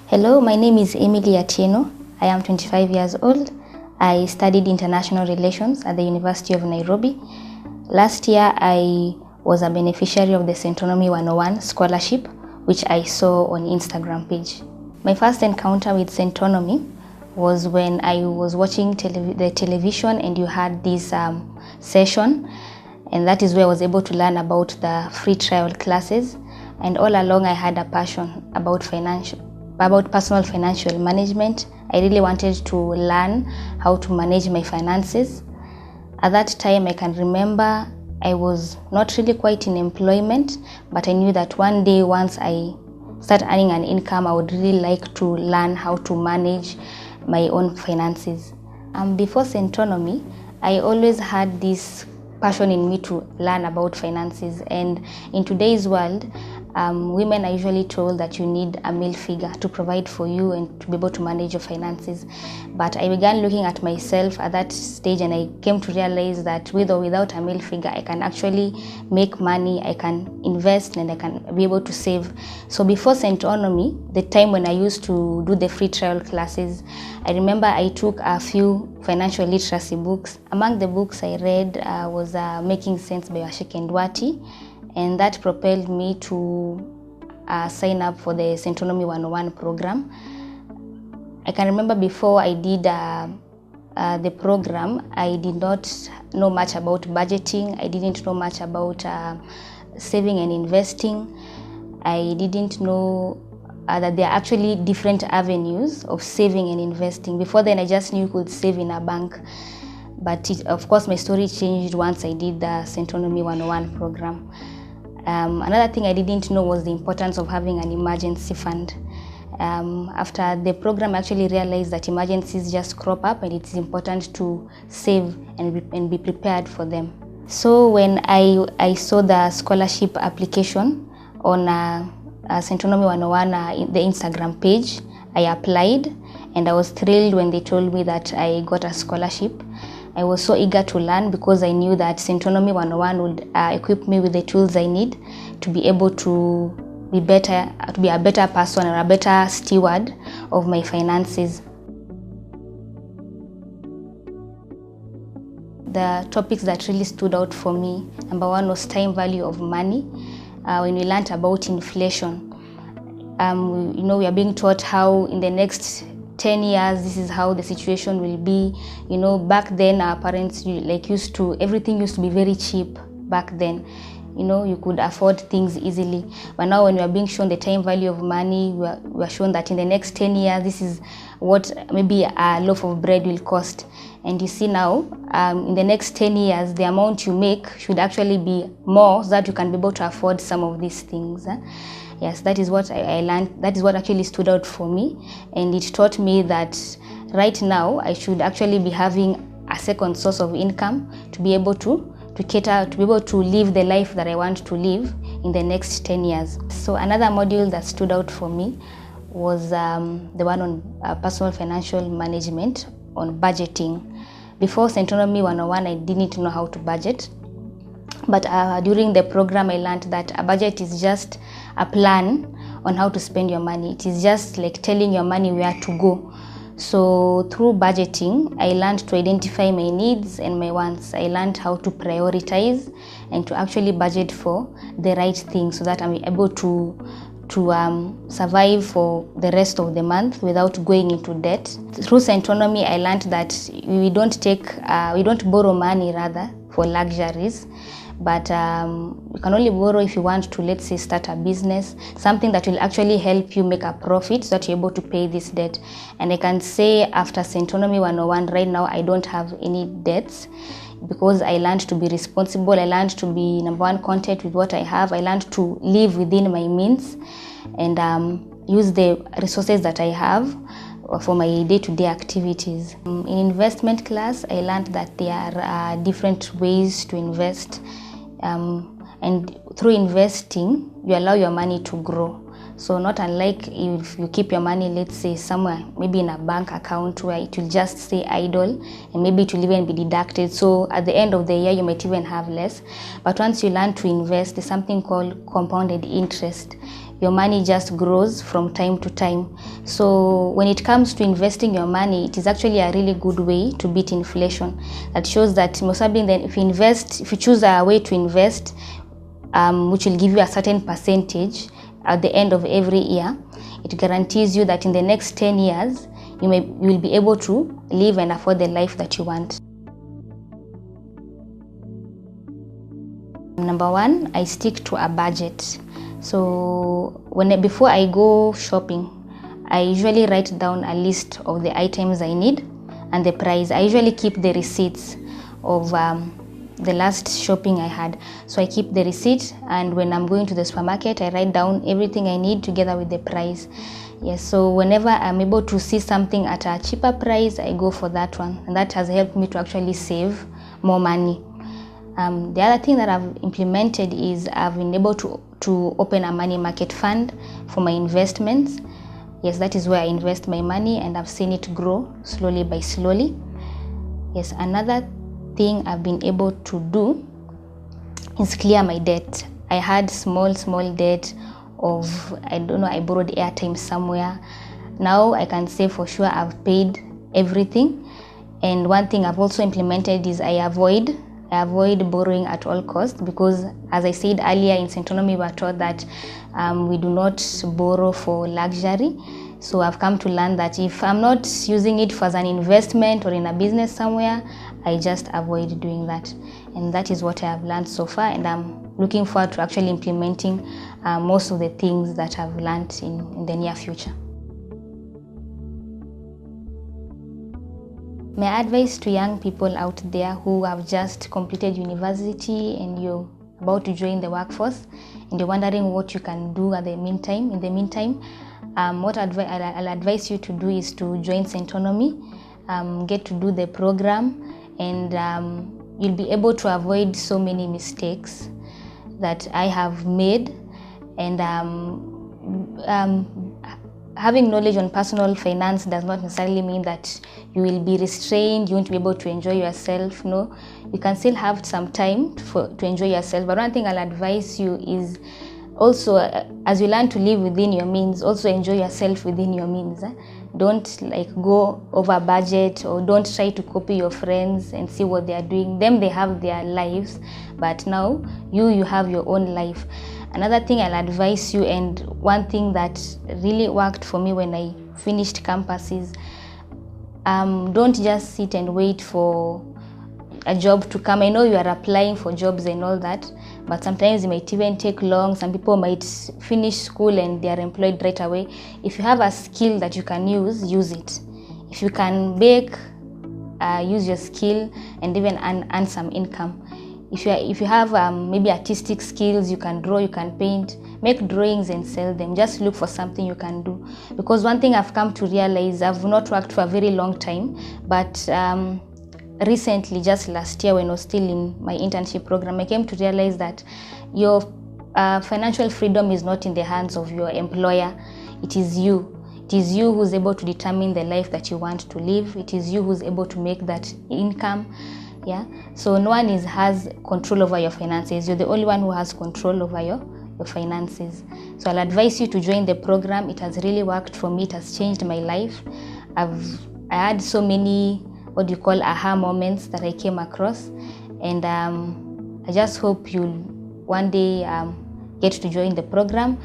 Hello, my name is Emily Atieno. I am 25 years old. I studied international relations at the University of Nairobi. Last year, I was a beneficiary of the Centonomy 101 scholarship, which I saw on Instagram page. My first encounter with Centonomy was when I was watching the television and you had this session, and that is where I was able to learn about the free trial classes. And all along I had a passion about personal financial management. I really wanted to learn how to manage my finances. At that time, I can remember I was not really quite in employment, but I knew that one day once I start earning an income, I would really like to learn how to manage my own finances. Before Centonomy, I always had this passion in me to learn about finances, and in today's world, women are usually told that you need a male figure to provide for you and to be able to manage your finances. But I began looking at myself at that stage, and I came to realize that with or without a male figure, I can actually make money, I can invest, and I can be able to save. So before Centonomy, the time when I used to do the free trial classes, I remember I took a few financial literacy books. Among the books I read was Making Sense by Washeke and Wati, and that propelled me to sign up for the Centonomy 101 program. I can remember before I did the program, I did not know much about budgeting. I didn't know much about saving and investing. I didn't know that there are actually different avenues of saving and investing. Before then, I just knew you could save in a bank. But of course, my story changed once I did the Centonomy 101 program. Another thing I didn't know was the importance of having an emergency fund. After the program, I actually realized that emergencies just crop up and it's important to save and be prepared for them. So when I saw the scholarship application on Centonomy 101 the Instagram page, I applied, and I was thrilled when they told me that I got a scholarship. I was so eager to learn because I knew that Centonomy 101 would equip me with the tools I need to be able to be a better person or a better steward of my finances. The topics that really stood out for me, number one was time value of money. When we learned about inflation, we are being taught how in the next 10 years, this is how the situation will be. Back then our parents everything used to be very cheap back then. You could afford things easily. But now when we are being shown the time value of money, we are shown that in the next 10 years, this is what maybe a loaf of bread will cost. And you see now, in the next 10 years, the amount you make should actually be more so that you can be able to afford some of these things. Yes, that is what I learned. That is what actually stood out for me. And it taught me that right now I should actually be having a second source of income to be able to be able to live the life that I want to live in the next 10 years. So another module that stood out for me was the one on personal financial management, on budgeting. Before Centonomy 101, I didn't know how to budget. But during the program, I learned that a budget is just a plan on how to spend your money. It is just like telling your money where to go. So through budgeting, I learned to identify my needs and my wants. I learned how to prioritize and to actually budget for the right thing so that I'm able to survive for the rest of the month without going into debt. Through Centonomy, I learned that we don't borrow money rather for luxuries, but you can only borrow if you want to, let's say, start a business, something that will actually help you make a profit so that you're able to pay this debt. And I can say after Centonomy 101, right now I don't have any debts because I learned to be responsible. I learned to be, number one, content with what I have. I learned to live within my means and use the resources that I have for my day-to-day activities. In investment class, I learned that there are different ways to invest, and through investing, you allow your money to grow. So not unlike if you keep your money, let's say, somewhere, maybe in a bank account where it will just stay idle and maybe it will even be deducted. So at the end of the year, you might even have less. But once you learn to invest, there's something called compounded interest. your money just grows from time to time. So when it comes to investing your money, it is actually a really good way to beat inflation. That shows that most probably then if you choose a way to invest, which will give you a certain percentage at the end of every year, it guarantees you that in the next 10 years, you will be able to live and afford the life that you want. Number one, I stick to a budget. So before I go shopping, I usually write down a list of the items I need and the price. I usually keep the receipts of the last shopping I had. So I keep the receipt, and when I'm going to the supermarket, I write down everything I need together with the price. Yes, so whenever I'm able to see something at a cheaper price, I go for that one, and that has helped me to actually save more money. The other thing that I've implemented is I've been able to open a money market fund for my investments. Yes, that is where I invest my money, and I've seen it grow slowly by slowly. Yes, another thing I've been able to do is clear my debt. I had small debt of, I don't know, I borrowed airtime somewhere. Now I can say for sure I've paid everything. And one thing I've also implemented is I avoid borrowing at all costs, because as I said earlier, in Centonomy we are taught that we do not borrow for luxury. So I've come to learn that if I'm not using it as an investment or in a business somewhere, I just avoid doing that. And that is what I have learned so far, and I'm looking forward to actually implementing most of the things that I've learned in the near future. My advice to young people out there who have just completed university and you're about to join the workforce and you're wondering what you can do in the meantime, what I'll advise you to do is to join Centonomy, get to do the program, and you'll be able to avoid so many mistakes that I have made. And having knowledge on personal finance does not necessarily mean that you will be restrained, you won't be able to enjoy yourself. No, you can still have some time to enjoy yourself. But one thing I'll advise you is also, as you learn to live within your means, also enjoy yourself within your means. Don't go over budget, or don't try to copy your friends and see what they are doing. They have their lives, but now you have your own life. Another thing I'll advise you, and one thing that really worked for me when I finished campus, is don't just sit and wait for a job to come. I know you are applying for jobs and all that, but sometimes it might even take long. Some people might finish school and they are employed right away. If you have a skill that you can use it. If you can bake, use your skill and even earn some income. If you have maybe artistic skills, you can draw, you can paint, make drawings and sell them. Just look for something you can do. Because one thing I've come to realize, I've not worked for a very long time, but recently, just last year when I was still in my internship program, I came to realize that your financial freedom is not in the hands of your employer. It is you. It is you who's able to determine the life that you want to live. It is you who's able to make that income. Yeah. So no one has control over your finances. You're the only one who has control over your finances. So I'll advise you to join the program. It has really worked for me. It has changed my life. I had so many aha moments that I came across, and I just hope you'll one day get to join the program,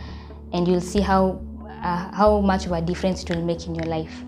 and you'll see how much of a difference it will make in your life.